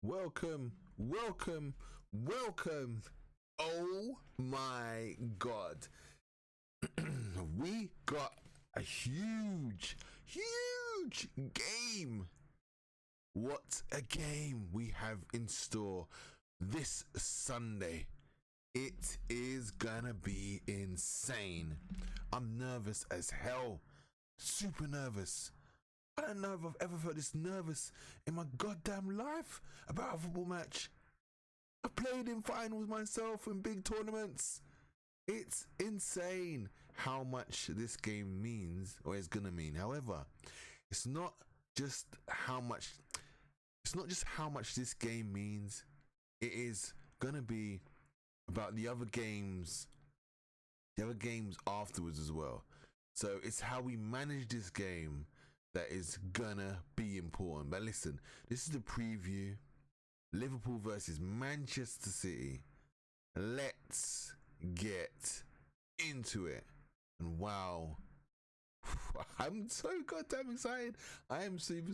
Welcome, welcome, welcome. Oh my God. We got a huge game. What a game we have in store this Sunday. It is gonna be insane. I'm nervous as hell. Super nervous. I don't know if I've ever felt this nervous in my goddamn life about a football match. I've played in finals myself in big tournaments. It's insane how much this game means or is gonna mean. However, it's not just how much this game means. It is gonna be about the other games afterwards as well. So it's how we manage this game that is gonna be important. But listen, this is the preview. Liverpool versus Manchester City. Let's get into it. And wow, I'm so goddamn excited. I am super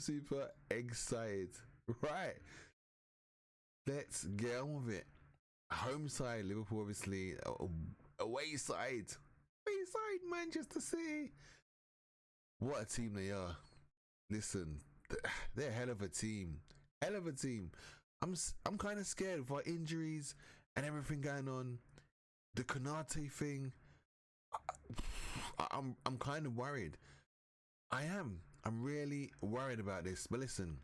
excited. Right, let's get on with it. Home side Liverpool, obviously. Away side Manchester City. What a team they are. Listen, they're a hell of a team. I'm kind of scared of our injuries and everything going on. The Konate thing. I'm kind of worried. I'm really worried about this. But listen,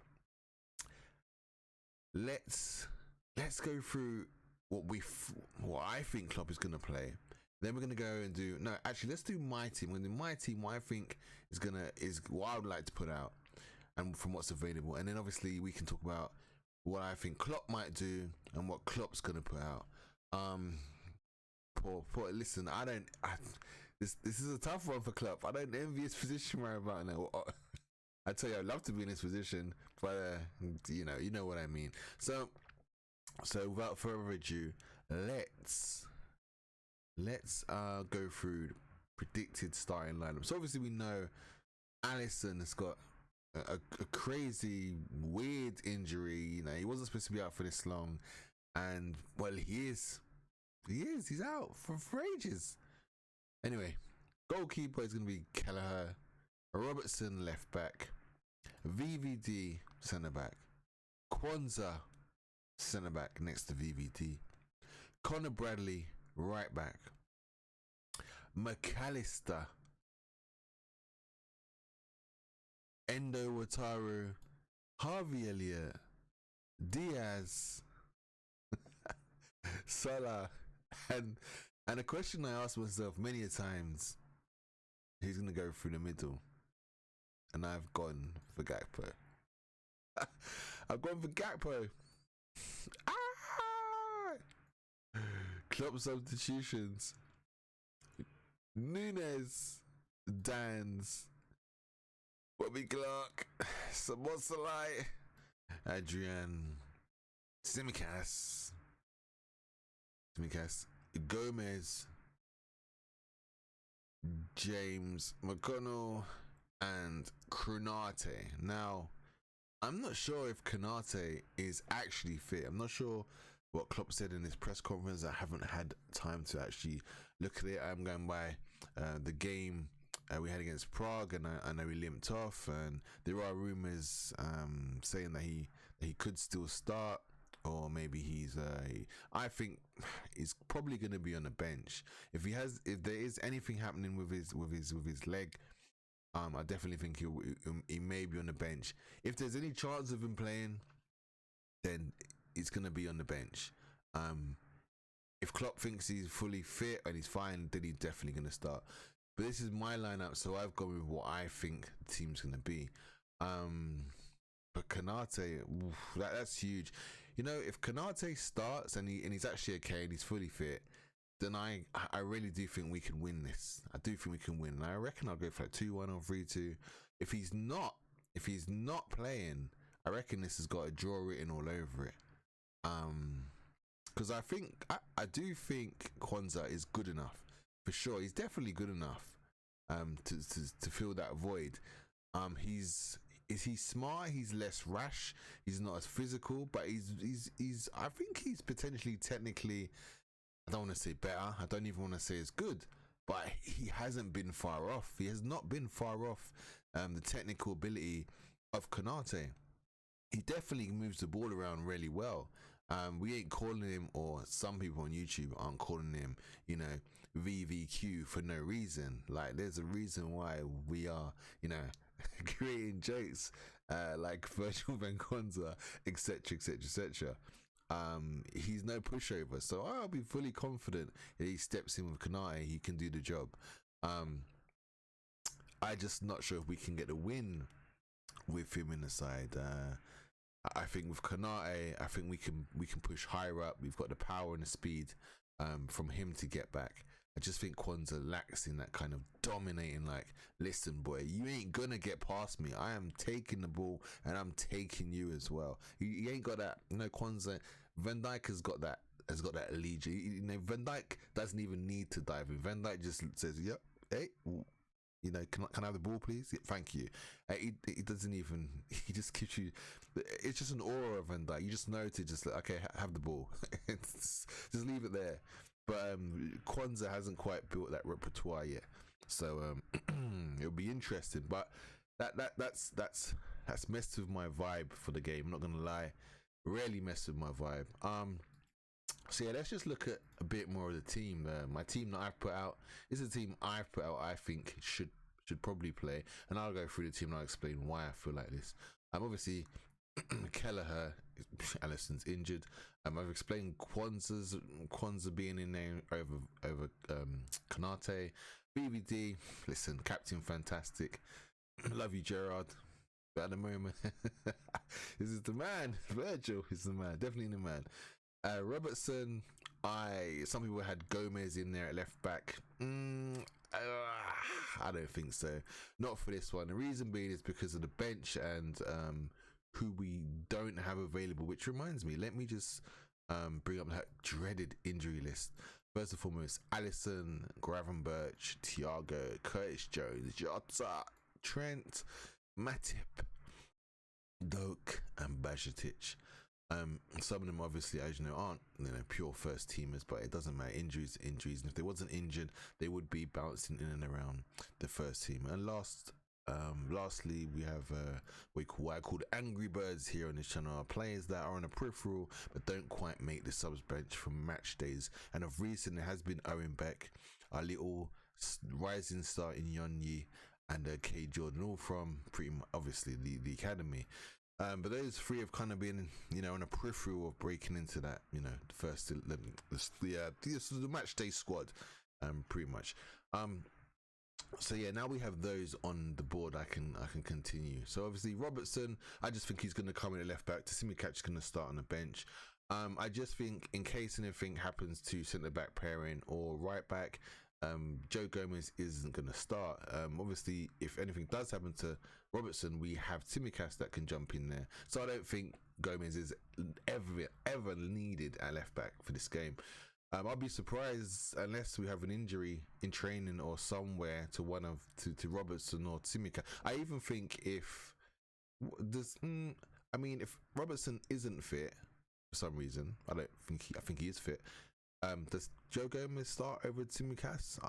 let's go through what I think Klopp is gonna play. Then we're gonna go and do let's do my team. We're gonna do my team. What I think is what I would like to put out, and from what's available. And then obviously we can talk about what I think Klopp might do and what Klopp's gonna put out. Listen, this is a tough one for Klopp. I don't envy his position right about now. I tell you, I'd love to be in this position, but you know what I mean. So without further ado, let's go through predicted starting lineup. So obviously we know Alisson has got a crazy weird injury. You know, he wasn't supposed to be out for this long, and well, he's out for ages. Anyway, goalkeeper is going to be Kelleher, Robertson left back, VVD centre back, Kwanzaa centre back next to VVD, Connor Bradley right back, McAllister, Endo Wataru, Harvey Eliott, Diaz, Salah, and a question I asked myself many a times: who's gonna go through the middle? And I've gone for Gakpo. I've gone for Gakpo. Club substitutions: Nunes, Dans, Bobby Clark, Szobozo, Adrian, Tsimikas, Gomez, James McConnell, and Konate. Now, I'm not sure if Konate is actually fit. I'm not sure what Klopp said in his press conference. I haven't had time to actually look at it. I'm going by the game we had against Prague, and I know he limped off, and there are rumours saying that he could still start, or maybe I think he's probably going to be on the bench. If there is anything happening with his leg, I definitely think he may be on the bench. If there's any chance of him playing, then he's going to be on the bench. If Klopp thinks he's fully fit and he's fine, then he's definitely going to start. But this is my lineup, so I've gone with what I think the team's going to be. But Konate, that's huge. You know, if Konate starts and he's actually okay and he's fully fit, then I really do think we can win this. I do think we can win. And I reckon I'll go for like 2-1 or 3-2. If he's not playing, I reckon this has got a draw written all over it. Because I do think Kwanzaa is good enough. For sure, he's definitely good enough to fill that void. Is he smart? He's less rash. He's not as physical, but he's. I think he's potentially technically. I don't want to say better. I don't even want to say as good, but he hasn't been far off. He has not been far off the technical ability of Konate. He definitely moves the ball around really well. We ain't calling him, or some people on YouTube aren't calling him, you know, VVQ for no reason. Like, there's a reason why we are, you know, creating jokes like Virgil Van Konza, etc., etc., etc. He's no pushover, so I'll be fully confident that he steps in with Konate, he can do the job. I just not sure if we can get a win with him in the side. I think with Konate, I think we can push higher up. We've got the power and the speed from him to get back. I just think Kwanzaa lacks in that kind of dominating, like, listen, boy, you ain't gonna get past me. I am taking the ball and I'm taking you as well. He ain't got that, you know. Kwanzaa, Van Dijk has got that allegiance. You know, Van Dijk doesn't even need to dive in. Van Dijk just says, "Yep, hey, you know, can I have the ball, please? Yeah, thank you." He doesn't even. He just gives you. It's just an aura of Van Dijk. You just know to just like, okay, have the ball. Just leave it there. But Kwanzaa hasn't quite built that repertoire yet, so it'll be interesting. But that's messed with my vibe for the game. I'm not gonna lie, really messed with my vibe. So yeah, let's just look at a bit more of the team. My team that I've put out is a team I've put out. I think should probably play, and I'll go through the team and I'll explain why I feel like this. Obviously Kelleher, Alisson's injured. I've explained Kwanzaa being in there over Konate. BVD, listen, captain fantastic. Love you, Gerard. But at the moment, this is the man. Virgil is the man, definitely the man. Robertson, some people had Gomez in there at left back. I don't think so. Not for this one. The reason being is because of the bench and who we don't have available. Which reminds me, let me just bring up that dreaded injury list. First and foremost, Alisson, Gravenberch, Thiago, Curtis Jones, Jota, Trent, Matip, Doak, and Bajcetic. Some of them obviously, as you know, aren't, you know, pure first teamers, but it doesn't matter. Injuries. And if they wasn't injured, they would be bouncing in and around the first team. And lastly, we have what I call Angry Birds here on this channel. Players that are on a peripheral but don't quite make the subs bench from match days. And of recent, it has been Owen Beck, our little rising star in Yonyi, and K Jordan, all from pretty much obviously the academy. But those three have kind of been, you know, on a peripheral of breaking into that, you know, the match day squad, pretty much. So yeah, now we have those on the board. I can continue. So obviously Robertson, I just think he's going to come in at left back. Tsimikas is going to start on the bench. I just think in case anything happens to centre back pairing or right back, Joe Gomez isn't going to start. Obviously, if anything does happen to Robertson, we have Tsimikas that can jump in there. So I don't think Gomez is ever needed at left back for this game. I'll be surprised unless we have an injury in training or somewhere to to Robertson or Tsimikas. I even think if Robertson isn't fit for some reason, I think he is fit. Does Joe Gomez start over Tsimikas?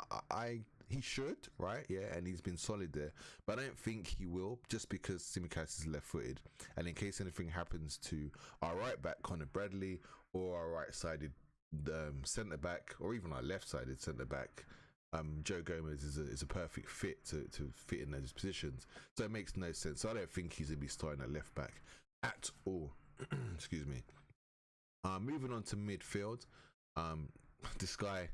He should, right? Yeah, and he's been solid there, but I don't think he will, just because Tsimikas is left-footed, and in case anything happens to our right back Conor Bradley or our right-sided centre back, or even our left-sided centre back, Joe Gomez is a perfect fit to fit in those positions. So it makes no sense. So I don't think he's gonna be starting at left back at all. Excuse me. Moving on to midfield. This guy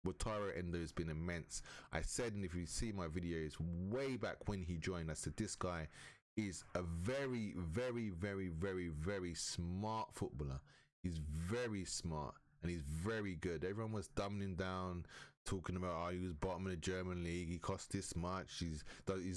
Wataru Endo has been immense. I said, and if you see my videos way back when he joined, I said this guy is a very, very, very, very, very smart footballer. He's very smart and he's very good. Everyone was dumbing him down, talking about he was bottom of the German league, he cost this much, he's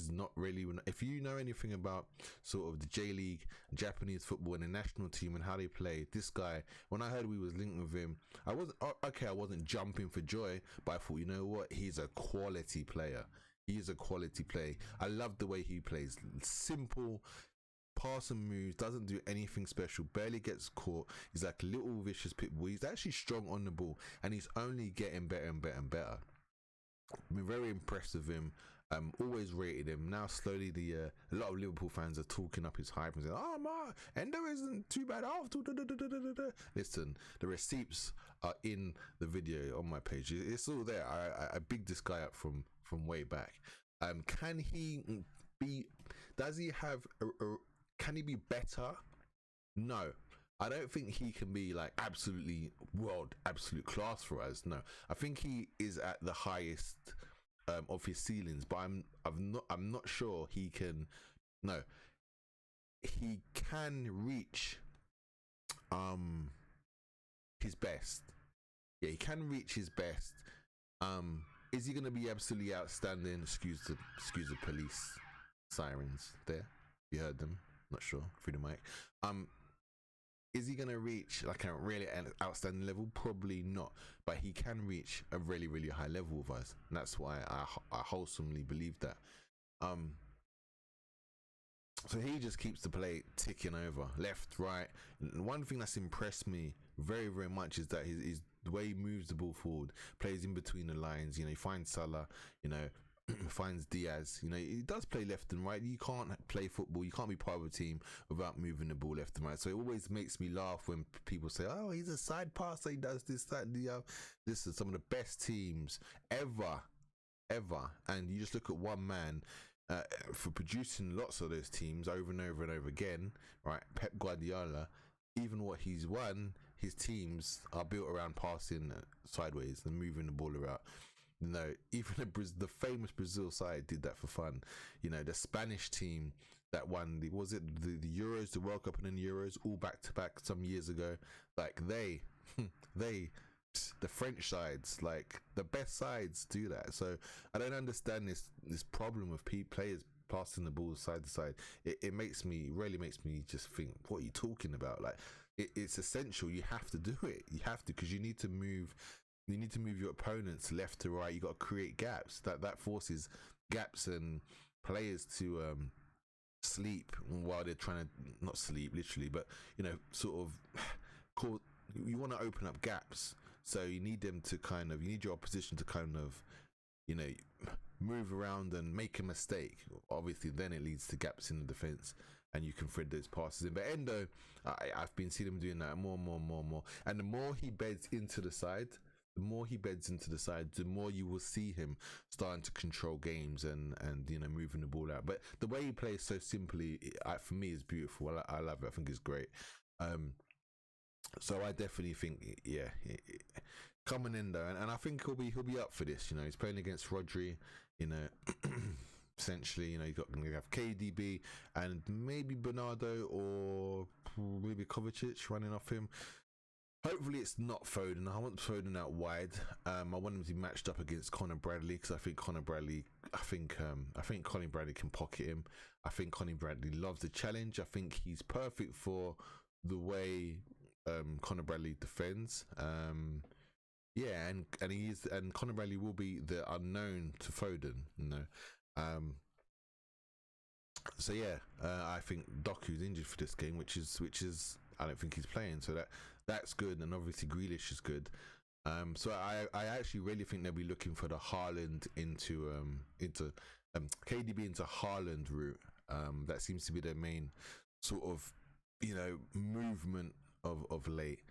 not really. If you know anything about sort of the J League, Japanese football and the national team and how they play, this guy, when I heard we was linked with him, I wasn't jumping for joy, but I thought, you know what, he's a quality player. He is a quality player. I love the way he plays. Simple, passing moves, doesn't do anything special, barely gets caught. He's like a little vicious pit bull. He's actually strong on the ball, and he's only getting better and better and better. I've been very impressed with him. Always rated him. Now slowly a lot of Liverpool fans are talking up his hype and saying, "Oh man, Endo isn't too bad after." Listen, the receipts are in the video on my page. It's all there. I bigged this guy up from way back. Can he be? Does he have? Can he be better? No. I don't think he can be like absolute absolute class for us. No, I think he is at the highest of his ceilings, but I'm not sure he can. No, he can reach his best. Yeah, he can reach his best. Is he going to be absolutely outstanding? Excuse the police sirens there. You heard them? Not sure. Through the mic. Is he going to reach like a really outstanding level? Probably not, but he can reach a really, really high level with us, and that's why I wholesomely believe that. So he just keeps the play ticking over, left, right. And one thing that's impressed me very, very much is that his the way he moves the ball forward, plays in between the lines. You know, he finds Salah, you know, finds Diaz. You know, he does play left and right. You can't play football, you can't be part of a team without moving the ball left and right. So it always makes me laugh when people say, "Oh, he's a side passer, he does this, that, and the other." This is some of the best teams ever. And you just look at one man for producing lots of those teams over and over and over again, right? Pep Guardiola. Even what he's won, his teams are built around passing sideways and moving the ball around. You know, even the famous Brazil side did that for fun. You know, the Spanish team that won the Euros, the World Cup, and then the Euros all back to back some years ago. Like the French sides, like the best sides, do that. So I don't understand this problem of players passing the ball side to side. It really makes me just think, what are you talking about? Like it's essential. You have to do it. You have to, because you need to move your opponents left to right. You got to create gaps. That forces gaps and players to sleep while they're trying to not sleep literally, but you know, sort of you want to open up gaps. So you need them to you need your opposition to kind of, you know, move around and make a mistake. Obviously, then it leads to gaps in the defense, and you can thread those passes in. But Endo, I've been seeing him doing that more. And the more he beds into the side, the more you will see him starting to control games and you know, moving the ball out. But the way he plays so simply, for me, is beautiful. I love it. I think it's great. So I definitely think, yeah, coming in though, and I think he'll be up for this. You know, he's playing against Rodri. You know, essentially, you know, you have KDB and maybe Bernardo or maybe Kovacic running off him. Hopefully it's not Foden. I want Foden out wide. I want him to be matched up against Conor Bradley, because I think Conor Bradley can pocket him. I think Conor Bradley loves the challenge. I think he's perfect for the way Conor Bradley defends. Yeah, and Conor Bradley will be the unknown to Foden, you know. So yeah, I think Doku's injured for this game, which is I don't think he's playing, so that's good, and obviously Grealish is good. So I actually really think they'll be looking for the Haaland into KDB into Haaland route. That seems to be their main sort of, you know, movement of late.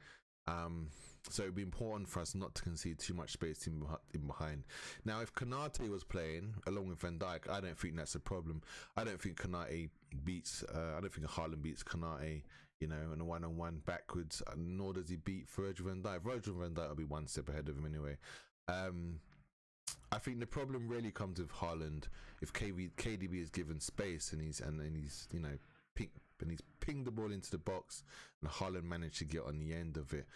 So it'd be important for us not to concede too much space in behind. Now, if Konate was playing along with Van Dijk, I don't think that's a problem. I don't think Haaland beats Konate, you know, in a one-on-one backwards, nor does he beat Virgil van Dijk. Virgil van Dijk will be one step ahead of him anyway. I think the problem really comes with Haaland if KDB is given space and he's you know, he's pinged the ball into the box and Haaland managed to get on the end of it.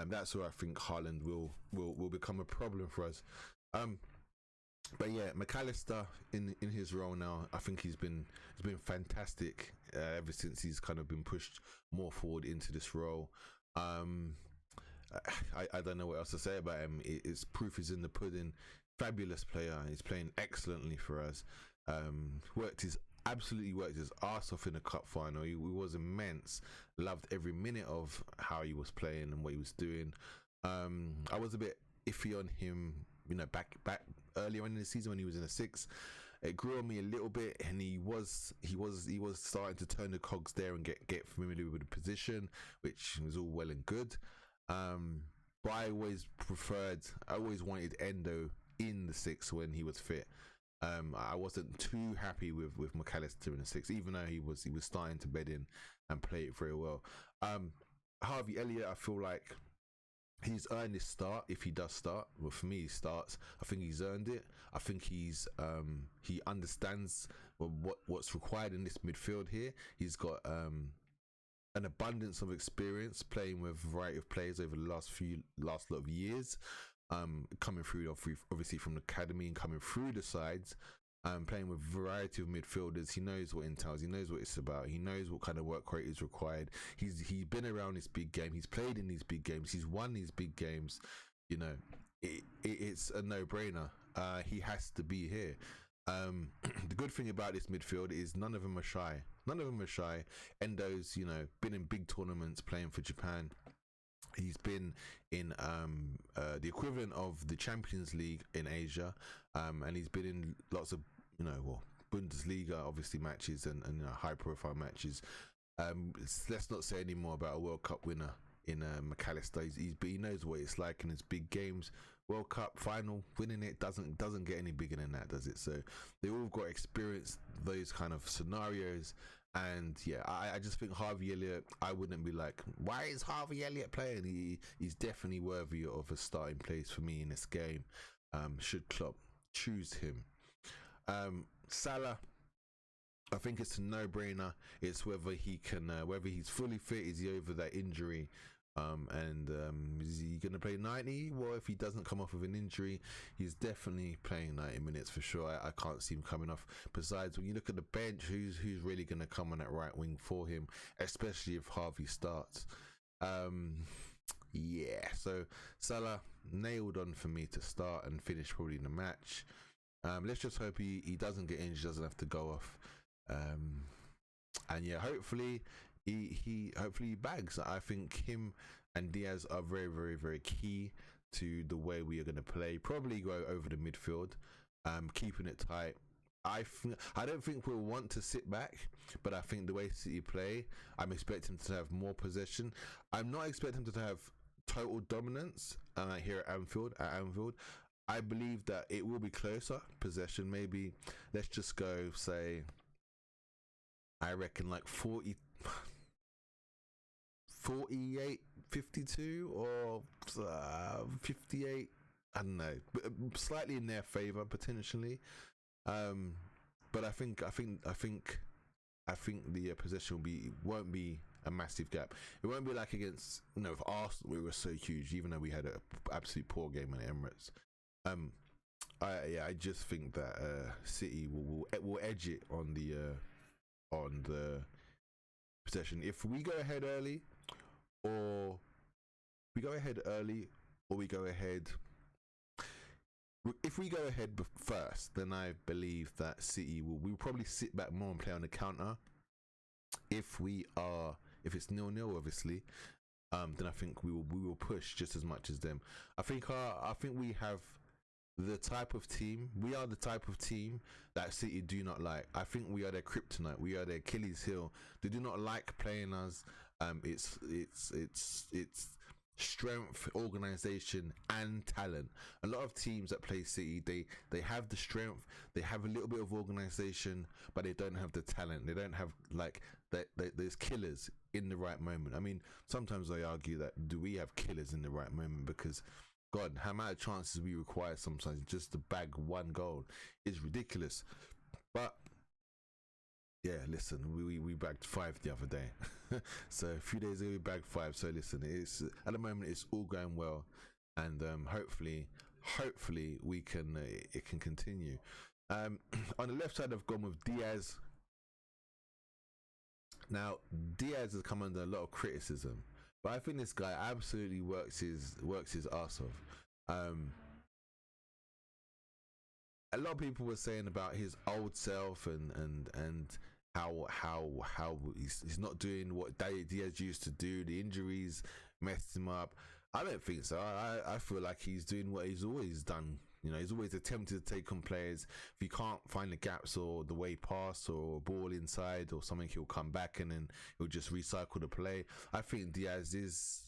That's where I think Haaland will become a problem for us. But yeah, McAllister in his role now, I think he's been fantastic ever since he's kind of been pushed more forward into this role. I don't know what else to say about him. It's proof is in the pudding. Fabulous player. He's playing excellently for us. Worked his absolutely worked his arse off in the cup final. He was immense. Loved every minute of how he was playing and what he was doing. I was a bit iffy on him, back earlier on in the season when he was in the six. It grew on me a little bit, and he was starting to turn the cogs there and get familiar with the position, which was all well and good. But I always wanted Endo in the six when he was fit. I wasn't too happy with McAllister in the six, even though he was starting to bed in and play it very well. Harvey Elliott, I feel like he's earned his start if he does start. Well, for me, he starts. I think he's earned it. I think he understands what's required in this midfield here. He's got an abundance of experience playing with a variety of players over the last lot of years. Coming through obviously from the academy and coming through the sides, playing with a variety of midfielders. He knows what entails. He knows what it's about. He knows what kind of work rate is required. He's been around this big game. He's played in these big games. He's won these big games. It's a no-brainer. He has to be here. The good thing about this midfield is none of them are shy. Endo's, been in big tournaments playing for Japan. He's been in the equivalent of the Champions League in Asia, and he's been in lots of Bundesliga obviously matches and high profile matches. Let's not say any more about a World Cup winner in McAllister. He knows what it's like in his big games. World Cup final, winning it doesn't get any bigger than that, does it? So they all got experience those kind of scenarios. And yeah, I just think Harvey Elliott, I wouldn't be like, why is Harvey Elliott playing? He's definitely worthy of a starting place for me in this game. Should Klopp choose him. Salah, I think it's a no-brainer. It's whether he can, whether he's fully fit, is he over that injury? Is he going to play 90? Well, if he doesn't come off with an injury, he's definitely playing 90 minutes for sure. I can't see him coming off. Besides, when you look at the bench, who's really going to come on that right wing for him, especially if Harvey starts? So Salah nailed on for me to start and finish probably the match. Let's just hope he doesn't get injured, doesn't have to go off. Hopefully he bags. I think him and Diaz are very, very, very key to the way we are going to play. Probably go over the midfield, keeping it tight. I don't think we'll want to sit back, but I think the way City play, I'm expecting to have more possession. I'm not expecting to have total dominance here at Anfield. I believe that it will be closer possession. Maybe let's just go say, I reckon like 48, 52 or 58. I don't know, but slightly in their favour potentially. But I think the possession won't be a massive gap. It won't be like against with Arsenal, we were so huge, even though we had an absolutely poor game in the Emirates. I just think that City will edge it on the possession. If we go ahead early, or we go ahead if we go ahead first, then I believe that City will probably sit back more and play on the counter. If it's 0-0 obviously, then I think we will push just as much as them. I think we have the type of team. We are the type of team that City do not like. I think we are their kryptonite. We are their Achilles heel. They do not like playing us. It's strength, organisation, and talent. A lot of teams that play City, they have the strength, they have a little bit of organisation, but they don't have the talent. They don't have there's killers in the right moment. I mean, sometimes I argue that do we have killers in the right moment? Because God, how many chances we require sometimes just to bag one goal is ridiculous. But yeah, listen, we bagged 5 the other day. So a few days ago we bagged 5. So listen, it's at the moment it's all going well, and hopefully we can it can continue. On the left side I've gone with Diaz. Now Diaz has come under a lot of criticism, but I think this guy absolutely works his arse off. a lot of people were saying about his old self and how he's not doing what Diaz used to do. The injuries messed him up. I don't think so. I feel like he's doing what he's always done. You know, he's always attempted to take on players. If he can't find the gaps or the way pass or ball inside or something, he'll come back and then he'll just recycle the play. I think Diaz is,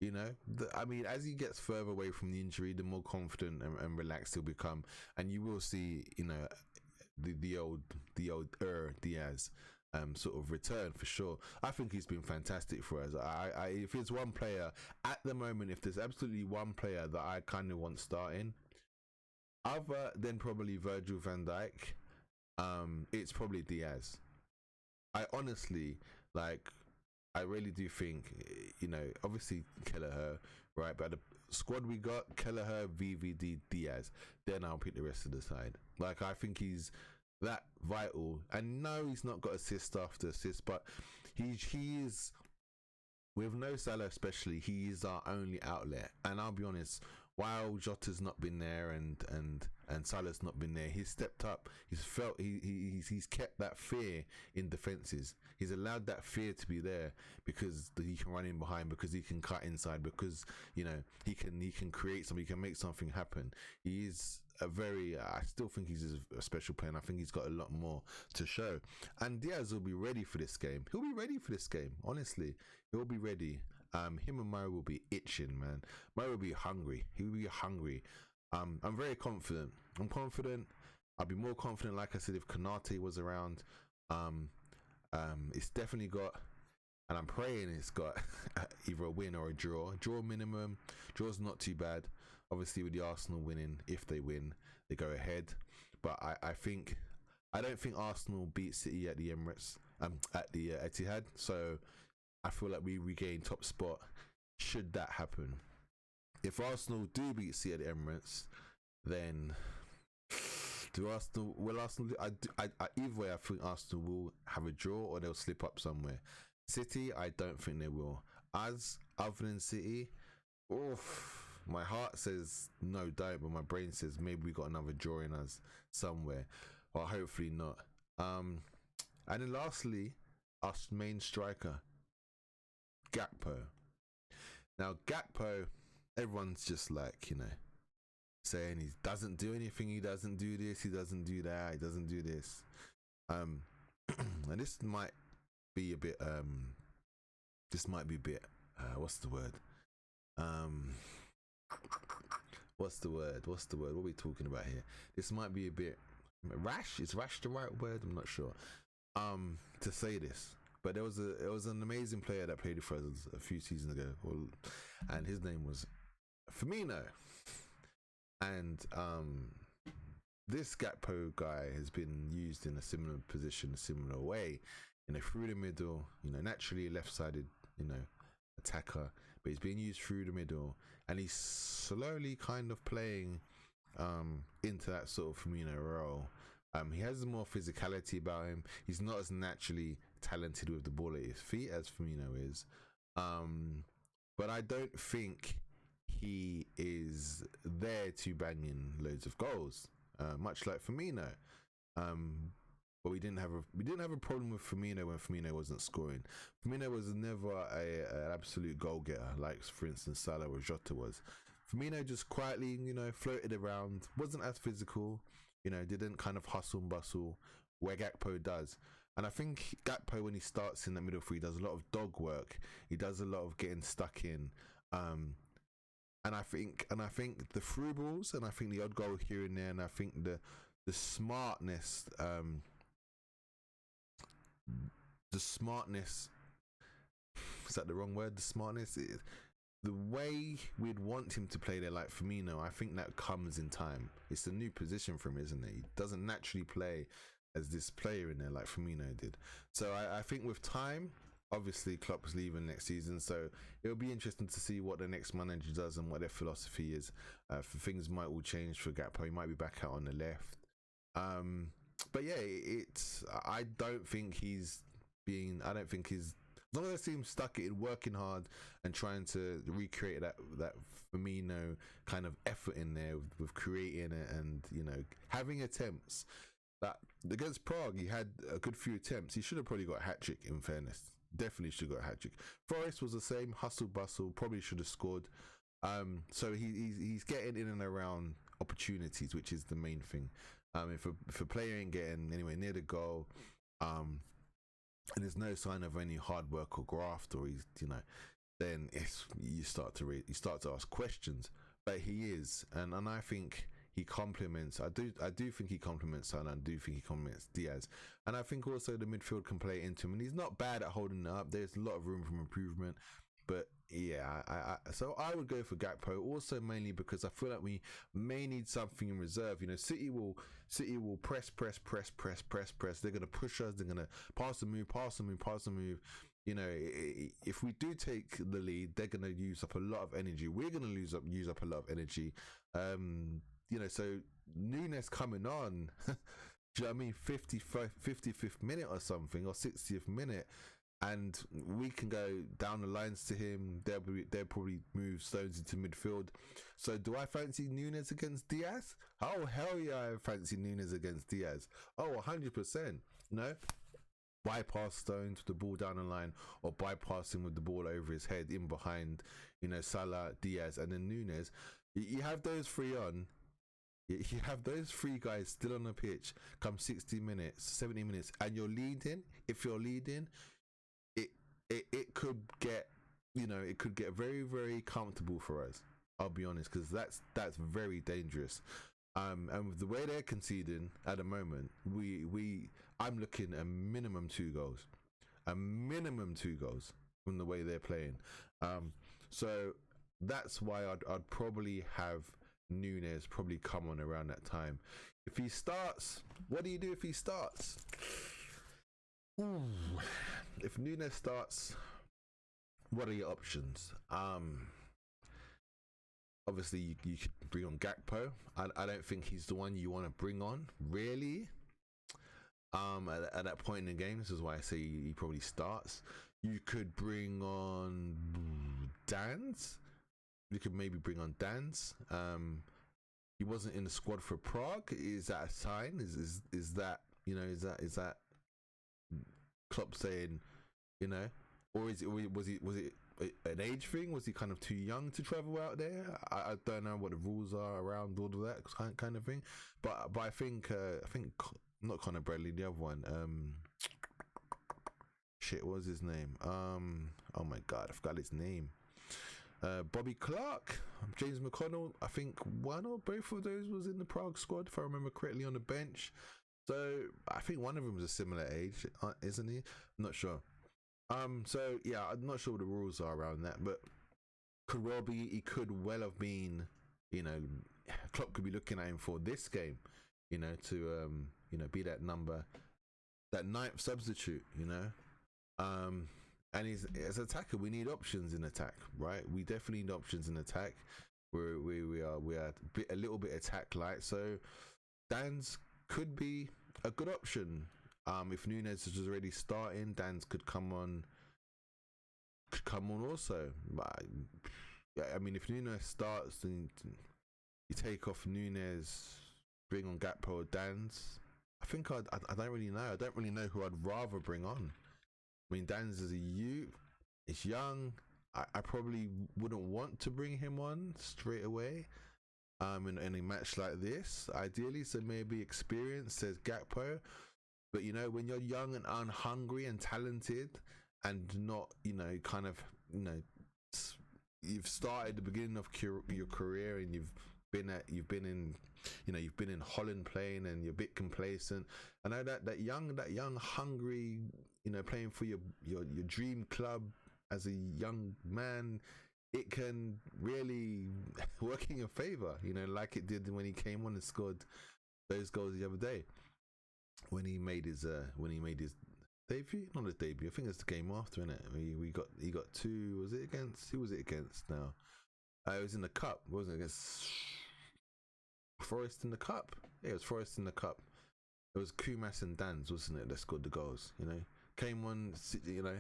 you know, I mean, as he gets further away from the injury, the more confident and relaxed he'll become, and you will see, you know, the old Diaz sort of return for sure. I think he's been fantastic for us. If there's one player at the moment, if there's absolutely one player that I kind of want starting, other than probably Virgil van Dijk, it's probably Diaz. I honestly, like, I really do think, you know, obviously Kelleher, right? But the squad we got, Kelleher, VVD, Diaz. Then I'll pick the rest of the side. Like, I think he's that vital. And no, he's not got assist after assist, but he is, with no Salah especially, he is our only outlet. And I'll be honest, while Jota's not been there and Salah's not been there, he's stepped up. He's kept that fear in defenses. He's allowed that fear to be there because he can run in behind, because he can cut inside, because, you know, he can create something, he can make something happen. He is I still think he's a special player, and I think he's got a lot more to show. And Diaz will be ready for this game. He'll be ready for this game. Honestly, he'll be ready. Him and Mo will be itching, man. Mo will be hungry. He will be hungry. I'm very confident. I'm confident. I'll be more confident, like I said, if Konate was around. It's definitely got, and I'm praying it's got either a win or a draw. Draw minimum. Draw's not too bad. Obviously, with the Arsenal winning, if they win, they go ahead. But I don't think Arsenal beat City at the Emirates, at the Etihad. So I feel like we regain top spot should that happen. If Arsenal do beat City at the Emirates, then will Arsenal either way, I think Arsenal will have a draw or they'll slip up somewhere. City, I don't think they will. As other than City, my heart says no, don't, but my brain says maybe we got another draw in us somewhere, or hopefully not. And then lastly, our main striker, Gakpo. Now Gakpo, everyone's just like, you know, saying he doesn't do anything, he doesn't do this, he doesn't do that, he doesn't do this. And this might be a bit what's the word? What are we talking about here? This might be a bit rash. Is rash the right word? I'm not sure. To say this, but there was an amazing player that played for us a few seasons ago, and his name was Firmino. And this Gakpo guy has been used in a similar position, a similar way, you know, through the middle. You know, naturally a left-sided, you know, attacker, but he's being used through the middle, and he's slowly kind of playing into that sort of Firmino role. He has more physicality about him. He's not as naturally talented with the ball at his feet as Firmino is, but I don't think he is there to bang in loads of goals, much like Firmino. But we didn't have a problem with Firmino when Firmino wasn't scoring. Firmino was never an absolute goal getter, like for instance Salah or Jota was. Firmino just quietly, you know, floated around, wasn't as physical, you know, didn't kind of hustle and bustle where Gakpo does. And I think Gakpo, when he starts in the middle three, does a lot of dog work. He does a lot of getting stuck in. And I think the through balls, and I think the odd goal here and there, and I think the smartness, is that the wrong word? The smartness, the way we'd want him to play there, like Firmino, I think that comes in time. It's a new position for him, isn't it? He doesn't naturally play as this player in there like Firmino did. So I think with time, obviously Klopp's leaving next season, so it'll be interesting to see what the next manager does and what their philosophy is. Things might all change for Gakpo. He might be back out on the left. But yeah, I don't think his As long as the team stuck it in, working hard and trying to recreate that Firmino kind of effort in there with creating it and, you know, having attempts. That against Prague, he had a good few attempts. He should have probably got a hat trick. In fairness, definitely should have got a hat trick. Forest was the same, hustle bustle, probably should have scored. So he's getting in and around opportunities, which is the main thing. If a player ain't getting anywhere near the goal, and there's no sign of any hard work or graft, or he's, you know, then you start to ask questions. But he is, and I think he complements. I do think he complements Salah. I do think he complements Diaz, and I think also the midfield can play into him. And he's not bad at holding it up. There's a lot of room for improvement. But yeah, so I would go for Gakpo, also mainly because I feel like we may need something in reserve. You know, City will press. They're gonna push us. They're gonna pass and move. You know, if we do take the lead, they're gonna use up a lot of energy. We're gonna use up a lot of energy. You know, so Nunes coming on. Do you know what I mean? 55th minute or something, or 60th minute. And we can go down the lines to him. They'll probably move Stones into midfield. So do I fancy Nunes against Diaz? Oh, hell yeah, I fancy Nunes against Diaz. Oh, 100%. You know? Bypass Stones with the ball down the line, or bypass him with the ball over his head in behind, you know, Salah, Diaz, and then Nunes. You have those three on. You have those three guys still on the pitch come 60 minutes, 70 minutes, and you're leading. If you're leading, it could get, you know, it could get very, very comfortable for us. I'll be honest, because that's very dangerous. And with the way they're conceding at the moment, I'm looking at minimum 2 goals, from the way they're playing. So that's why I'd probably have Nunes probably come on around that time. If he starts, what do you do if he starts? Ooh. If Nunes starts, what are your options? Obviously you could bring on Gakpo. I don't think he's the one you want to bring on, really. At that point in the game, this is why I say he probably starts. You could bring on Danz. You could maybe bring on Danz. He wasn't in the squad for Prague. Is that a sign? Is that, you know, is that Klopp saying, you know, or was it an age thing? Was he kind of too young to travel out there? I don't know what the rules are around all of that kind of thing. But I think not Conor Bradley, the other one. What was his name? Oh my god, I forgot his name. Bobby Clark, James McConnell. I think one or both of those was in the Prague squad, if I remember correctly, on the bench. So I think one of them was a similar age, isn't he? I'm not sure. So yeah, I'm not sure what the rules are around that, but he could well have been, you know, Klopp could be looking at him for this game, you know, to you know, be that ninth substitute, you know. And as an attacker, we need options in attack, right? We definitely need options in attack. We are a little bit attack light, so Dan's could be a good option. If Nunes is already starting, Dan's could come on also. But I mean, if Nunes starts, then you take off Nunes, bring on Gakpo or Dan's. I think I don't really know. I don't really know who I'd rather bring on. I mean, Dan's is a youth. It's young. I probably wouldn't want to bring him on straight away. In a match like this, ideally, so maybe experience, says Gakpo. But you know, when you're young and unhungry and talented, and not, you know, kind of, you know, you've started the beginning of your career, and you've been in Holland playing, and you're a bit complacent. I know that young hungry, you know, playing for your dream club as a young man, it can really work in your favor, you know, like it did when he came on and scored those goals the other day, when he made his debut. Not his debut, I think it's the game after, innit? He got 2. Was it against, who was it against now? It was in the cup, wasn't it? Against Forest in the cup. Yeah, it was Forest in the cup. It was Kumas and Danz, wasn't it, that scored the goals, you know? Came on, you know,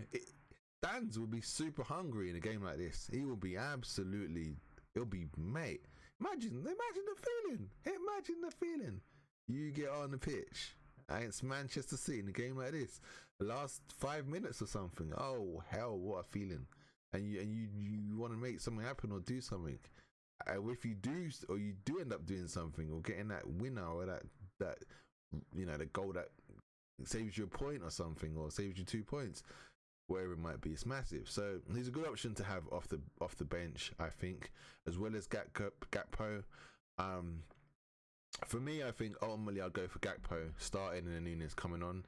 Dan's will be super hungry in a game like this. He will be absolutely. It'll be mate. Imagine the feeling. Imagine the feeling. You get on the pitch against Manchester City in a game like this. The last 5 minutes or something. Oh hell, what a feeling! And you want to make something happen or do something. If you do, or you do end up doing something or getting that winner or that the goal that saves you a point or something, or saves you 2 points, wherever it might be, it's massive. So he's a good option to have off the bench, I think, as well as Gakpo. For me, I think ultimately I'll go for Gakpo starting and then Nunes coming on.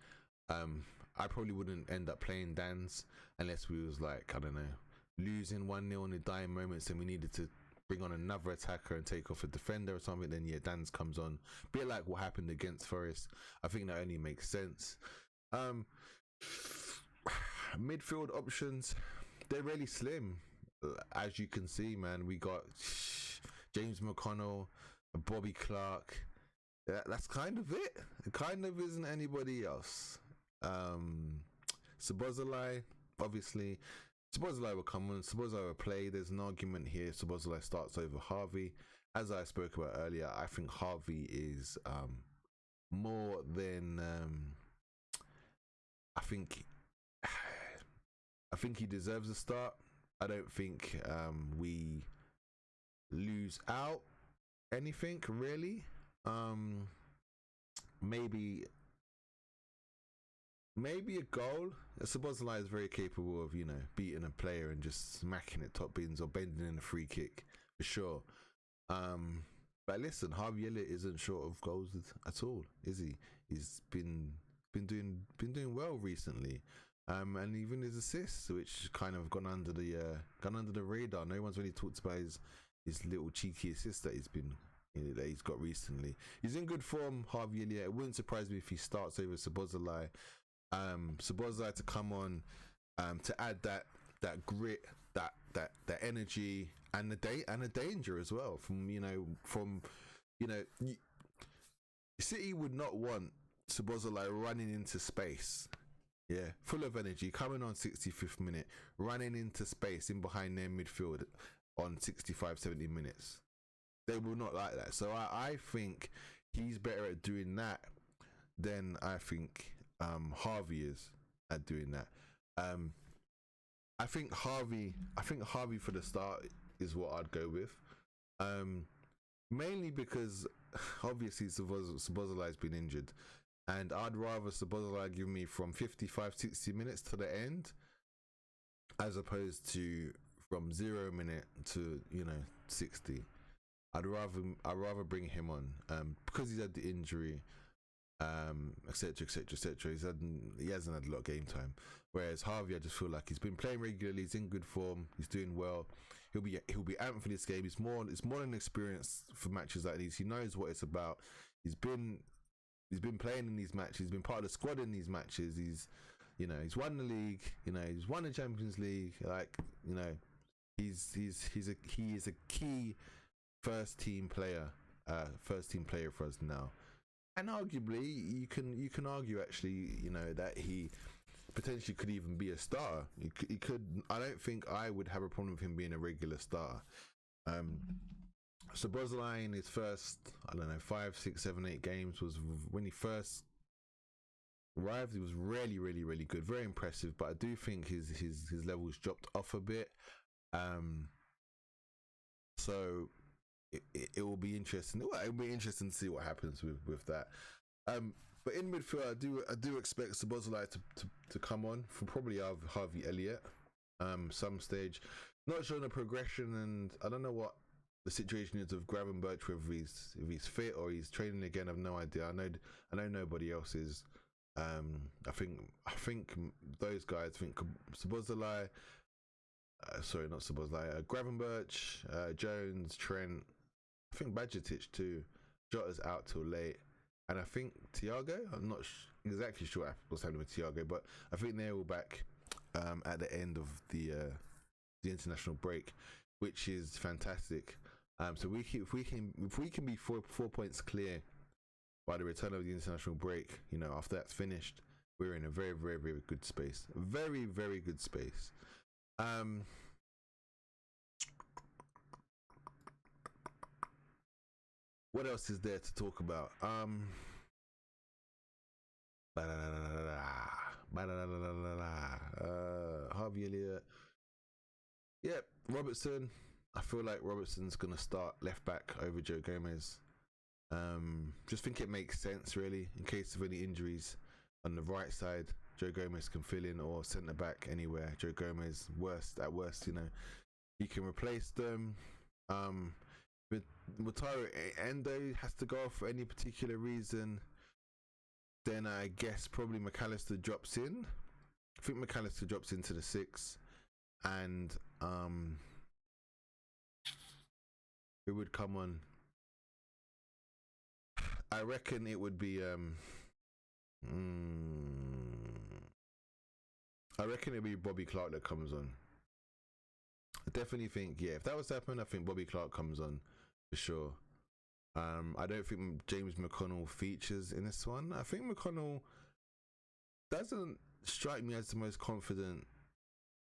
I probably wouldn't end up playing Dan's unless we was like, I don't know, losing 1-0 in the dying moments and we needed to bring on another attacker and take off a defender or something. Then yeah, Dan's comes on, bit like what happened against Forest. I think that only makes sense. Midfield options, they're really slim, as you can see, man. We got James McConnell, Bobby Clark. That's kind of it. It kind of isn't anybody else. Szobozo, obviously Szobozo will come on. Szobozo will play. There's an argument here. Szobozo starts over Harvey. As I spoke about earlier, I think Harvey is more than I think he deserves a start. I don't think we lose out anything really. Maybe a goal. Szobozo is very capable of, beating a player and just smacking it top bins or bending in a free kick for sure. But listen, Harvey Eliott isn't short of goals at all, is he? He's been doing well recently. And even his assists, which kind of gone under the radar. No one's really talked about his little cheeky assists that he's got recently. He's in good form, Harvey Eliott. It wouldn't surprise me if he starts over Szobozo. Szobozo to come on, to add that grit, that energy, and the danger as well. City would not want Szobozo running into space. Yeah, full of energy, coming on 65th minute, running into space in behind their midfield on 65, 70 minutes. They will not like that. So I think he's better at doing that than I think Harvey is at doing that. I think Harvey for the start is what I'd go with. Mainly because obviously Szobozo has been injured. And I'd rather Szobozo give me from 55, 60 minutes to the end, as opposed to from 0 minute to 60. I'd rather bring him on because he's had the injury, etc. He hasn't had a lot of game time. Whereas Harvey, I just feel like he's been playing regularly. He's in good form. He's doing well. He'll be amped for this game. It's more an experience for matches like these. He knows what it's about. He's been playing in these matches. He's been part of the squad in these matches. He's won the league. He's won the Champions League. He is a key first team player for us now. And arguably, you can argue actually, that he potentially could even be a star. He could. I don't think I would have a problem with him being a regular star. Szobozo in his first, 5, 6, 7, 8 games was when he first arrived. He was really, really, really good, very impressive. But I do think his levels dropped off a bit. So it will be interesting. It will be interesting to see what happens with that. But in midfield, I do expect Szobozo to come on for probably Harvey Eliott some stage. Not showing a progression, and I don't know what the situation is of Gravenberch, whether he's fit or he's training again. I've no idea. I know nobody else is. I think those guys. I think Szobozo, sorry, not Szobozo. Gravenberch, Jones, Trent. I think Bajcetic too. Jota's out till late, and I think Thiago. I'm not exactly sure what's happening with Thiago, but I think they're all back at the end of the international break, which is fantastic. So if we can be 4 points clear by the return of the international break, after that's finished, we're in a very, very, very good space. Very, very good space. What else is there to talk about? Harvey Eliott. Yep, Robertson. I feel like Robertson's gonna start left back over Joe Gomez. Just think it makes sense, really, in case of any injuries on the right side. Joe Gomez can fill in, or centre back anywhere. Joe Gomez, at worst, he can replace them. But Wataru Endo has to go off for any particular reason, then I guess probably McAllister drops in. I think McAllister drops into the 6, and who would come on? I reckon it would be I reckon it'd be Bobby Clark that comes on. I definitely think, if that was to happen, I think Bobby Clark comes on for sure. I don't think James McConnell features in this one. I think McConnell doesn't strike me as the most confident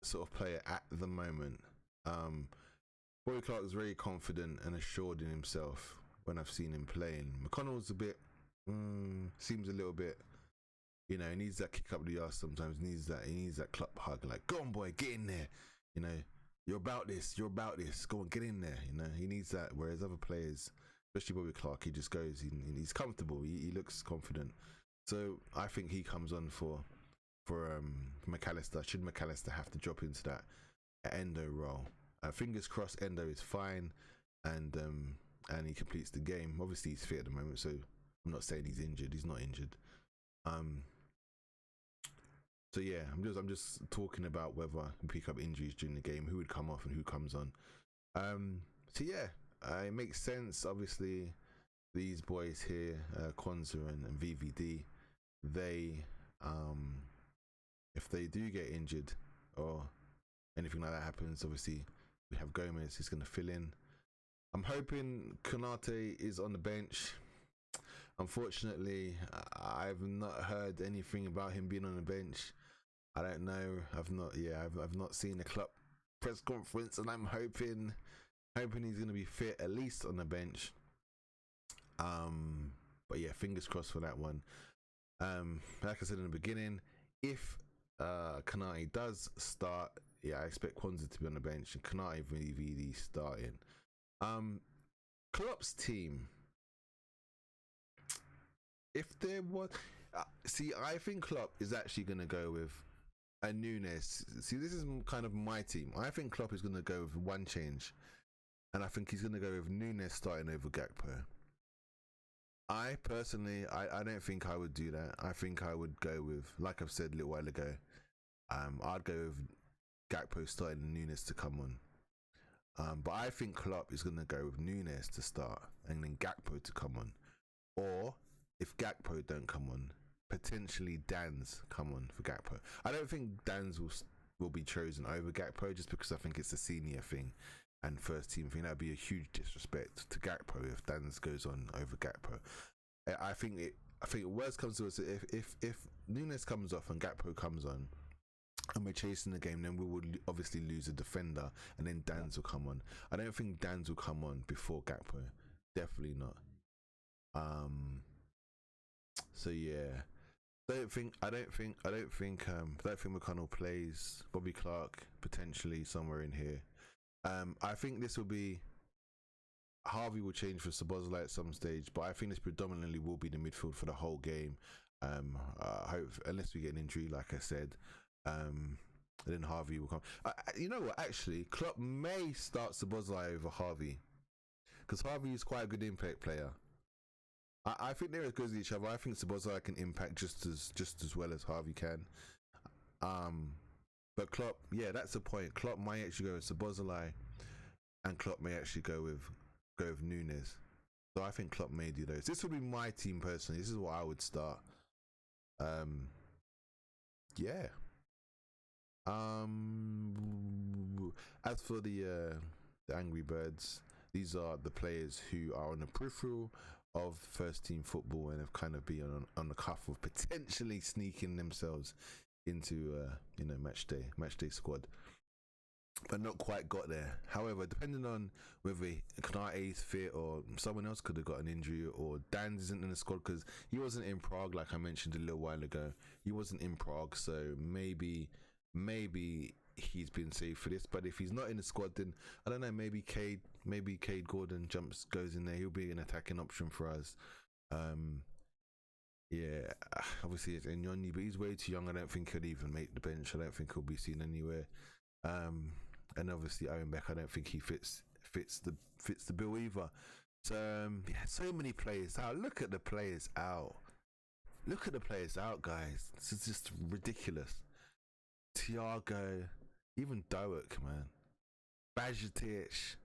sort of player at the moment. Bobby Clark is very confident and assured in himself when I've seen him playing. McConnell's a bit, seems a little bit, he needs that kick up the arse sometimes. He needs that club hug, like, go on boy, get in there. You're about this, go on, get in there. He needs that, whereas other players, especially Bobby Clark, he just goes, he's comfortable, he looks confident. So I think he comes on for McAllister. Should McAllister have to drop into that Endo role? Fingers crossed Endo is fine and he completes the game. Obviously he's fit at the moment, so I'm not saying he's injured. He's not injured. So yeah, I'm just talking about whether we pick up injuries during the game, who would come off and who comes on. So yeah, it makes sense. Obviously, these boys here, Kwanzaa and VVD, they if they do get injured or anything like that happens, obviously we have Gomez who's going to fill in. I'm hoping Konate is on the bench. Unfortunately, I've not heard anything about him being on the bench. I don't know. I've not seen the club press conference, and I'm hoping he's going to be fit at least on the bench. But yeah, fingers crossed for that one. Like I said in the beginning, if Konate does start, I expect Kwanzaa to be on the bench and Konate VVD starting. Klopp's team, if there was, I think Klopp is actually going to go with a Nunes. See, this is kind of my team. I think Klopp is going to go with one change, and I think he's going to go with Nunes starting over Gakpo. I personally, I don't think I would do that. I think I would go with, like I've said a little while ago, I'd go with Gakpo starting and Nunes to come on. But I think Klopp is going to go with Nunes to start and then Gakpo to come on. Or if Gakpo don't come on, potentially Dan's come on for Gakpo. I don't think Dan's will be chosen over Gakpo just because I think it's a senior thing and first team thing. That'd be a huge disrespect to Gakpo if Dan's goes on over Gakpo. I think worst comes to us, if Nunes comes off and Gakpo comes on and we're chasing the game, then we would obviously lose a defender and then Dan's will come on. I don't think Dan's will come on before Gakpo. Definitely not. So yeah, I don't think McConnell plays. Bobby Clark potentially somewhere in here. I think this will be, Harvey will change for Szobozo at some stage, but I think this predominantly will be the midfield for the whole game. Hope, unless we get an injury, like I said, then Harvey will come. You know what? Actually, Klopp may start Szobozo over Harvey because Harvey is quite a good impact player. I think they're as good as each other. I think Szobozo can impact just as well as Harvey can. But Klopp, yeah, that's the point. Klopp might actually go with Szobozo, and Klopp may actually go with Nunes. So I think Klopp may do those. This would be my team personally. This is what I would start. Yeah. As for the Angry Birds, these are the players who are on the peripheral of first team football and have kind of been on the cuff of potentially sneaking themselves into match day squad, but not quite got there. However, depending on whether Konate is fit or someone else could have got an injury, or Dan isn't in the squad because he wasn't in Prague, like I mentioned a little while ago. He wasn't in Prague, so maybe he's been saved for this. But if he's not in the squad, then I don't know. Maybe Cade Gordon goes in there. He'll be an attacking option for us. Yeah, obviously it's Enyoni, but he's way too young. I don't think he'll even make the bench. I don't think he'll be seen anywhere. And obviously Owen Beck, I don't think he fits the bill either. So so many players out. Look at the players out. Look at the players out, guys. This is just ridiculous. Thiago, even Doak, man. Bajetic.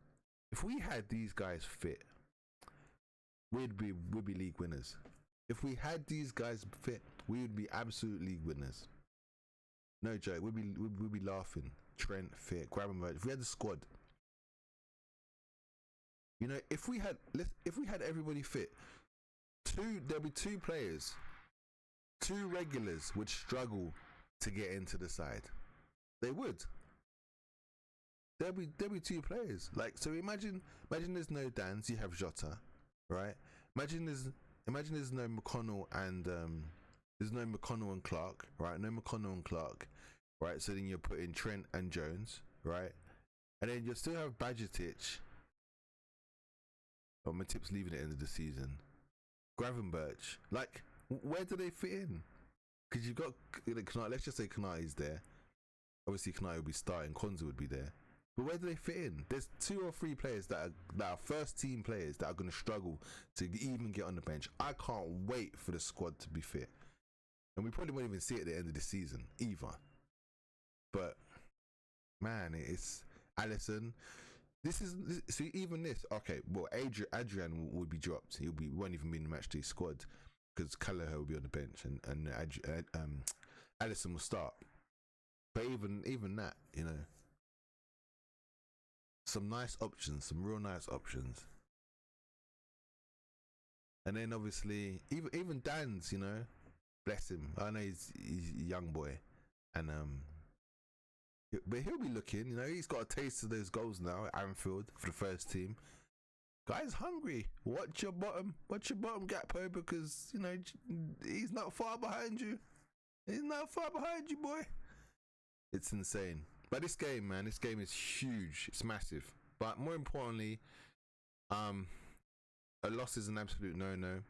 If we had these guys fit, we'd be league winners. If we had these guys fit, we would be absolute league winners. No joke. We'd be laughing. Trent fit, Gravenberch. If we had the squad, if we had everybody fit, there'll be two players, two regulars would struggle to get into the side. They would. There'll be two players. Like, so imagine there's no Dans, you have Jota, right? Imagine there's no McConnell and there's no McConnell and Clark, right? No McConnell and Clark. Right, so then you're putting Trent and Jones, right? And then you'll still have Bajetic. Oh, Matip's leaving at the end of the season. Gravenberch. Like, where do they fit in? Because you've got Konate, let's just say Konate is there. Obviously, Konate will be starting, Konza would be there. But where do they fit in? There's 2 or 3 players that are first team players that are going to struggle to even get on the bench. I can't wait for the squad to be fit. And we probably won't even see it at the end of the season either. But man, it's Alisson. So even this. Okay, well, Adrian would be dropped. He won't even be in the matchday squad because Callagher will be on the bench and Alisson will start. But even that, some nice options, some real nice options. And then obviously even Dan's, bless him. I know he's a young boy, and but he'll be looking, he's got a taste of those goals now at Anfield for the first team. Guy's hungry. Watch your bottom Gakpo, because he's not far behind you. He's not far behind you, boy. It's insane. But this game is huge. It's massive. But more importantly, a loss is an absolute no-no,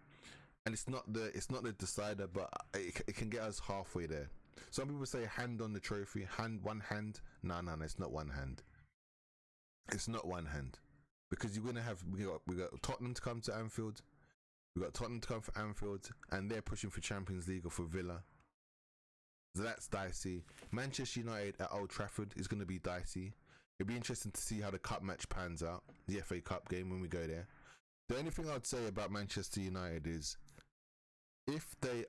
and it's not the decider, but it can get us halfway there. Some people say hand on the trophy, one hand. No, it's not one hand. It's not one hand, because you're gonna have we got Tottenham to come to Anfield. We got Tottenham to come for Anfield, and they're pushing for Champions League or for Villa. So that's dicey. Manchester United at Old Trafford is going to be dicey. It'll be interesting to see how the cup match pans out, the FA Cup game when we go there. The only thing I'd say about Manchester United is, if they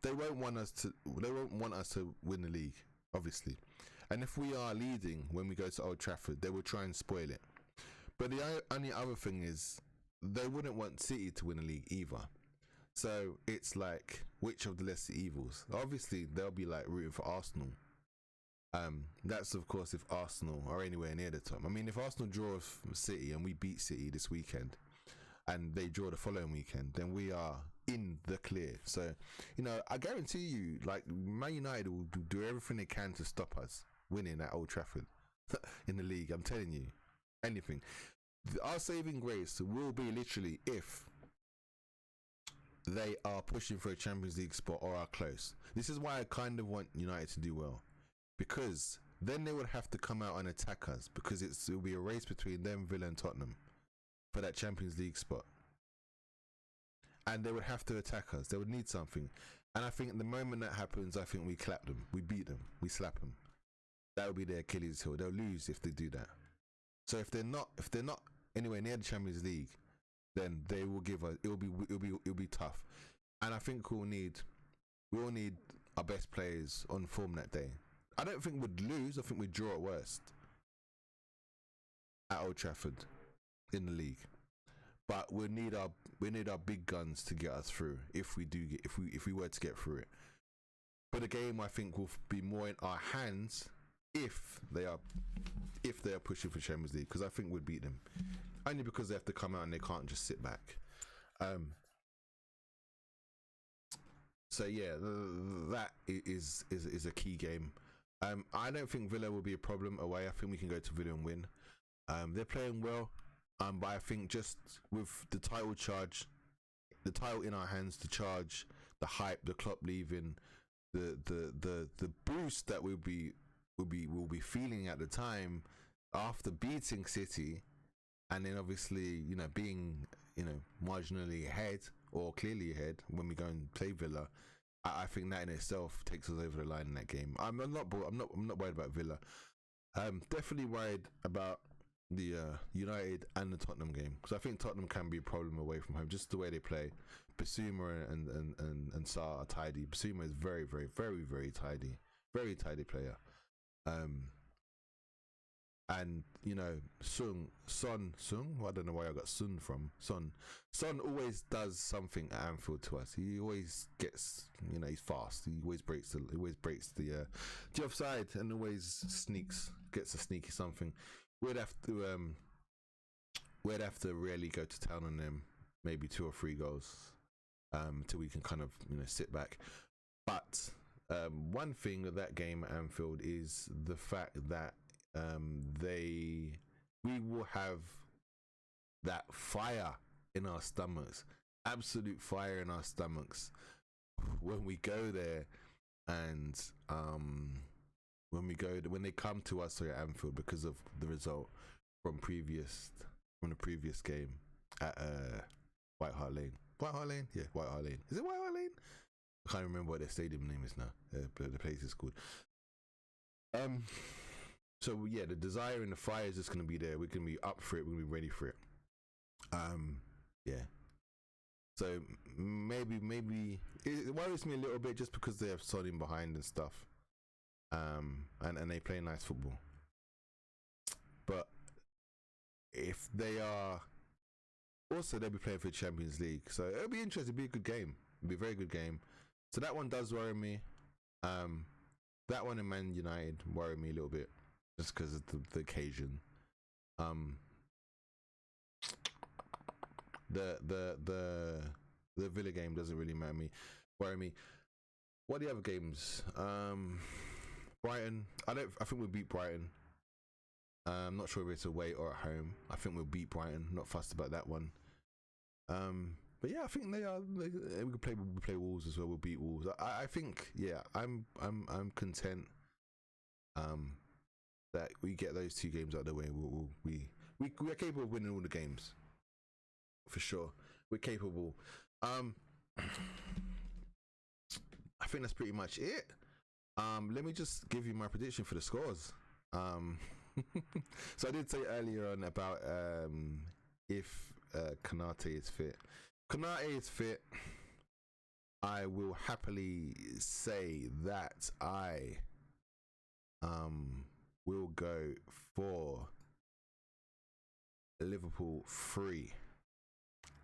won't want us to win the league, obviously. And if we are leading when we go to Old Trafford, they will try and spoil it. But the only other thing is, they wouldn't want City to win the league either. So it's like, which of the lesser evils? Obviously, they'll be like rooting for Arsenal. That's of course if Arsenal are anywhere near the top. I mean, if Arsenal draw City and we beat City this weekend, and they draw the following weekend, then we are in the clear. So, I guarantee you, like, Man United will do everything they can to stop us winning at Old Trafford in the league. I'm telling you, anything. Our saving grace will be literally if they are pushing for a Champions League spot or are close. This is why I kind of want United to do well, because then they would have to come out and attack us, because it will be a race between them, Villa and Tottenham for that Champions League spot, and they would have to attack us. They would need something, and I think the moment that happens, I think we clap them, we beat them, we slap them. That would be their Achilles heel. They'll lose if they do that. So if they're not anywhere near the Champions League, then they will give us. It'll be tough, and I think we'll need our best players on form that day. I don't think we'd lose. I think we'd draw at worst at Old Trafford in the league. but we need our big guns to get us through if we were to get through it. But the game I think will be more in our hands if they are pushing for Champions League, because I think we'd beat them, only because they have to come out and they can't just sit back. So yeah, that is a key game. I don't think Villa will be a problem away. I think we can go to Villa and win. They're playing well, but I think just with the title in our hands, the charge, the hype, the Klopp leaving, the boost that we'll be feeling at the time after beating City, and then obviously being marginally ahead or clearly ahead when we go and play Villa. I think that in itself takes us over the line in that game. I'm not worried about Villa. Definitely worried about the United and the Tottenham game, because I think Tottenham can be a problem away from home, just the way they play. Basuma and Salah are tidy. Basuma is very, very, very, very tidy. Very tidy player. And Son, I don't know where I got Son from. Son always does something at Anfield to us. He always gets, he's fast. He always breaks the offside, and always gets a sneaky something. We'd have to really go to town on them, maybe 2 or 3 goals, till we can kind of sit back. But one thing of that game at Anfield is the fact that we will have that fire in our stomachs, absolute fire in our stomachs when we go there, and when they come to us at Anfield, because of the result from the previous game at White Hart Lane. White Hart Lane? Yeah, White Hart Lane. Is it White Hart Lane? I can't remember what their stadium name is now. The place is called. So yeah, the desire and the fire is just going to be there. We're going to be up for it. We're going to be ready for it. Yeah. So maybe it worries me a little bit, just because they have Son in behind and stuff. And they play nice football. But if they are, also they'll be playing for the Champions League, so it'll be interesting. It'll be a good game. It'll be a very good game. So that one does worry me. That one in Man United worry me a little bit, just because of the occasion. The Villa game doesn't really worry me. What are the other games? Brighton. I think we'll beat Brighton. I'm not sure if it's away or at home. I think we'll beat Brighton. Not fussed about that one. But yeah, I think we could play Wolves as well. We'll beat Wolves. I think, yeah, I'm content that we get those 2 games out of the way. We are capable of winning all the games, for sure. We're capable. I think that's pretty much it. Let me just give you my prediction for the scores. So I did say earlier on about if Konate is fit. Konate is fit. I will happily say that I will go for Liverpool 3,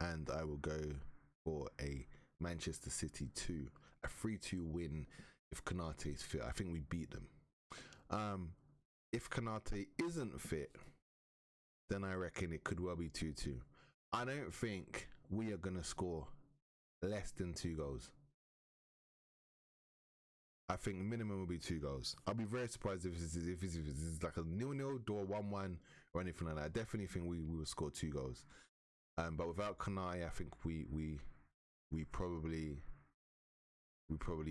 and I will go for a Manchester City 2, a 3-2 win if Konate is fit. I think we beat them. If Konate isn't fit, then I reckon it could well be 2-2. I don't think we are going to score less than 2 goals. I think minimum will be 2 goals. I'll be very surprised if it's like a 0-0 or 1-1 or anything like that. I definitely think we will score 2 goals. But without Konate, I think we probably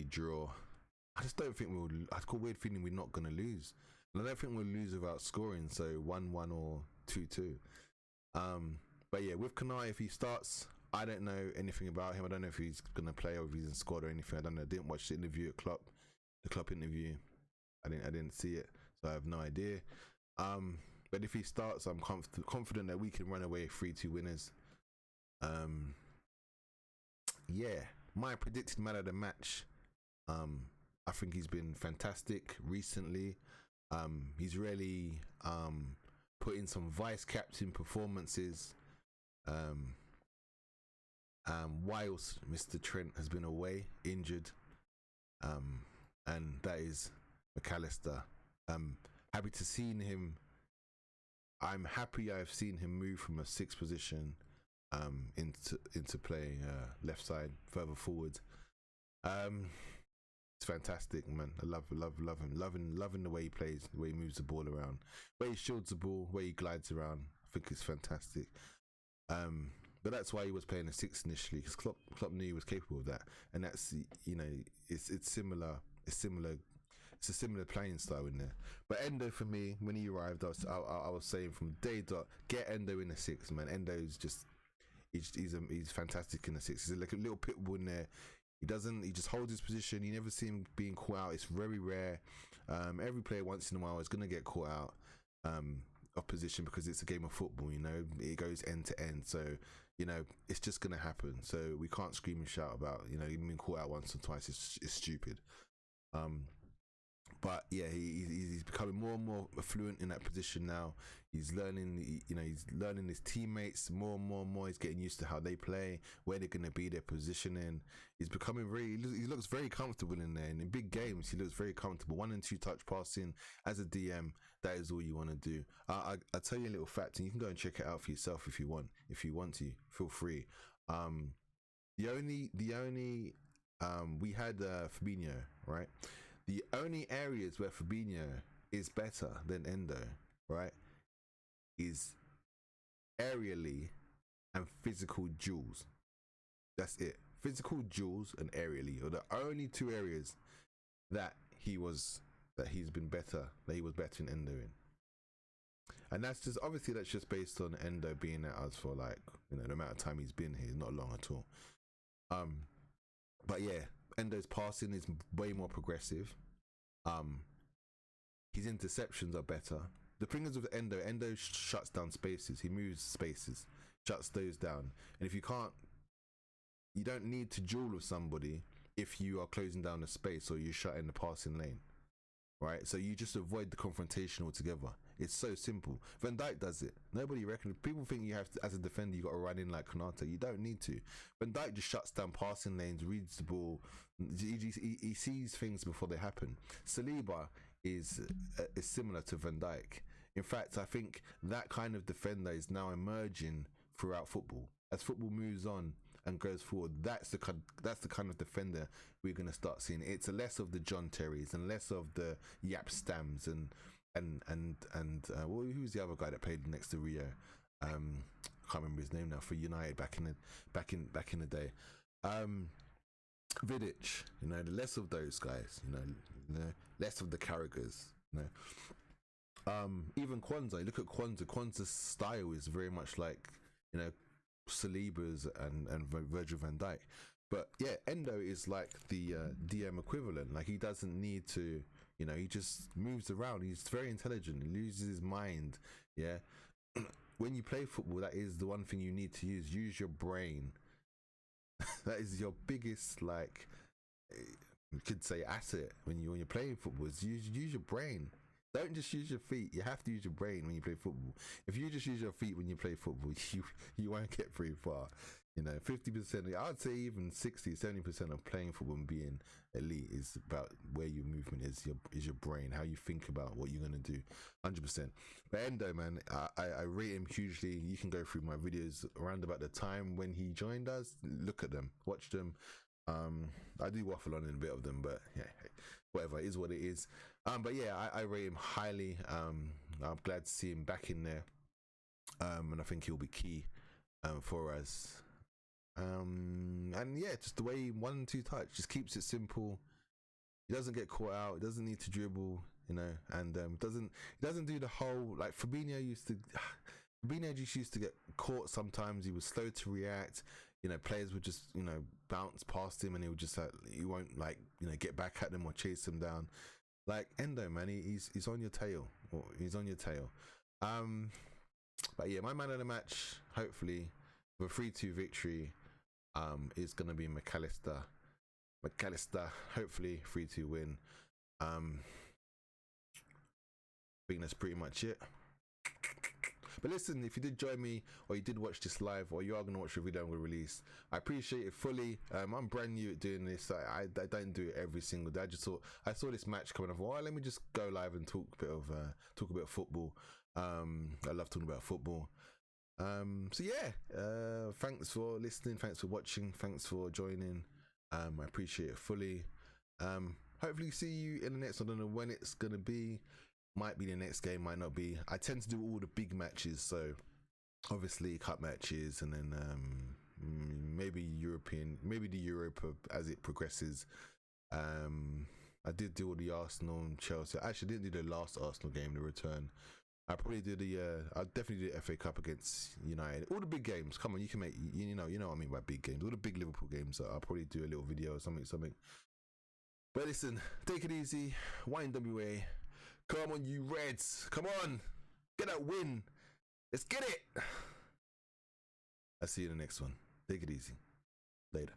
draw. I just don't think we'll. I've got a weird feeling we're not going to lose. And I don't think we'll lose without scoring. So 1-1 or 2-2. But yeah, with Konate, if he starts, I don't know anything about him. I don't know if he's going to play or if he's scored or anything. I don't know. I didn't watch the interview at Klopp. The Klopp interview. I didn't see it, so I have no idea. But if he starts, I'm confident that we can run away 3-2 winners. Yeah, my predicted man of the match. I think he's been fantastic recently. He's really put in some vice captain performances. whilst Mr. Trent has been away injured, and that is McAllister. Happy to seen him. I'm happy I've seen him move from a sixth position into playing left side, further forward. It's fantastic, man. I love him. Loving the way he plays, the way he moves the ball around, the way he shields the ball, the way he glides around. I think it's fantastic. But that's why he was playing a six initially, because Klopp knew he was capable of that, and that's, you know, it's similar. It's a similar playing style in there. But Endo, for me, when he arrived, I was saying from day dot, get Endo in the six, man. Endo's just he's fantastic in the six. He's like a little pit bull in there. He just holds his position. You never see him being caught out. It's very rare. Every player once in a while is gonna get caught out of position, because it's a game of football, you know. It goes end to end, so you know it's just gonna happen. So we can't scream and shout about, you know, even being caught out once or twice. It's stupid. But yeah, he's becoming more and more fluent in that position now. He's learning, you know, he's learning his teammates more and more. He's getting used to how they play, where they're going to be, their positioning. He's becoming he looks very comfortable in there. And in big games, he looks very comfortable. 1 and 2 touch passing. As a DM, that is all you want to do. I'll tell you a little fact, and you can go and check it out for yourself if you want. If you want to, feel free. The only we had Fabinho, right? The only areas where Fabinho is better than Endo, right, is aerially and physical duels. That's it. Physical duels and aerially are the only two areas that he was better in Endo in. And that's just based on Endo being at us for, like, you know, the amount of time he's been here, not long at all. But yeah, Endo's passing is way more progressive. His interceptions are better. The thing is with Endo shuts down spaces. He moves spaces, shuts those down. And if you don't need to duel with somebody if you are closing down a space or you shut in the passing lane, right? So you just avoid the confrontation altogether. It's so simple. Van Dijk does it. Nobody reckons. People think you have to, as a defender, you got to run in like Konate. You don't need to. Van Dijk just shuts down passing lanes, reads the ball. He sees things before they happen. Saliba is similar to Van Dijk. In fact, I think that kind of defender is now emerging throughout football. As football moves on and goes forward, that's the kind of defender we're going to start seeing. It's less of the John Terrys and less of the Yap Stams and who's the other guy that played next to Rio? I can't remember his name now, for United back in the day. Vidic, you know, the less of those guys, you know, less of the Carragers, you know. Even Kwanzaa, you look at Kwanzaa's style is very much like, you know, Saliba's and Virgil van Dijk. But yeah, Endo is like the DM equivalent. Like, he doesn't need to, you know, he just moves around. He's very intelligent. He loses his mind. Yeah. When you play football, that is the one thing you need to use. Use your brain. That is your biggest, like, you could say, asset when you're playing football. Is use your brain. Don't just use your feet. You have to use your brain when you play football. If you just use your feet when you play football, you won't get very far. You know, 50%, I'd say even 60-70% of playing football and being elite is about where your movement is your brain, how you think about what you're going to do. 100%. But Endo, man, I rate him hugely. You can go through my videos around about the time when he joined us. Look at them, watch them. I do waffle on in a bit of them, but yeah, whatever, it is what it is. But yeah, I rate him highly. I'm glad to see him back in there, and I think he'll be key for us. And yeah, just the way 1 and 2 touch, just keeps it simple. He doesn't get caught out. He doesn't need to dribble, you know, and doesn't do the whole, like Fabinho just used to get caught sometimes. He was slow to react. You know, players would just, you know, bounce past him, and he would just he won't, like, you know, get back at them or chase them down. Like Endo, man, he's on your tail. He's on your tail. But yeah, my man of the match, hopefully, with a 3-2 victory, is gonna be McAllister. Hopefully 3-2 win. I think that's pretty much it. But listen, if you did join me or you did watch this live or you are going to watch the video I'm going to release, I appreciate it fully. I'm brand new at doing this. I don't do it every single day. I saw this match coming up. Well, let me just go live and talk a bit of football. I love talking about football. So yeah, thanks for listening, thanks for watching, thanks for joining. I appreciate it fully. Hopefully see you in the next. I don't know when it's gonna be. Might be the next game, might not be. I tend to do all the big matches, so obviously cup matches, and then maybe the Europa as it progresses. I did do all the Arsenal and Chelsea. I actually didn't do the last Arsenal game, the return. I probably do I'll definitely do the FA Cup against United. All the big games. Come on, you can make, you know what I mean by big games. All the big Liverpool games. I'll probably do a little video or something. But listen, take it easy. YNWA. Come on, you Reds. Come on. Get that win. Let's get it. I'll see you in the next one. Take it easy. Later.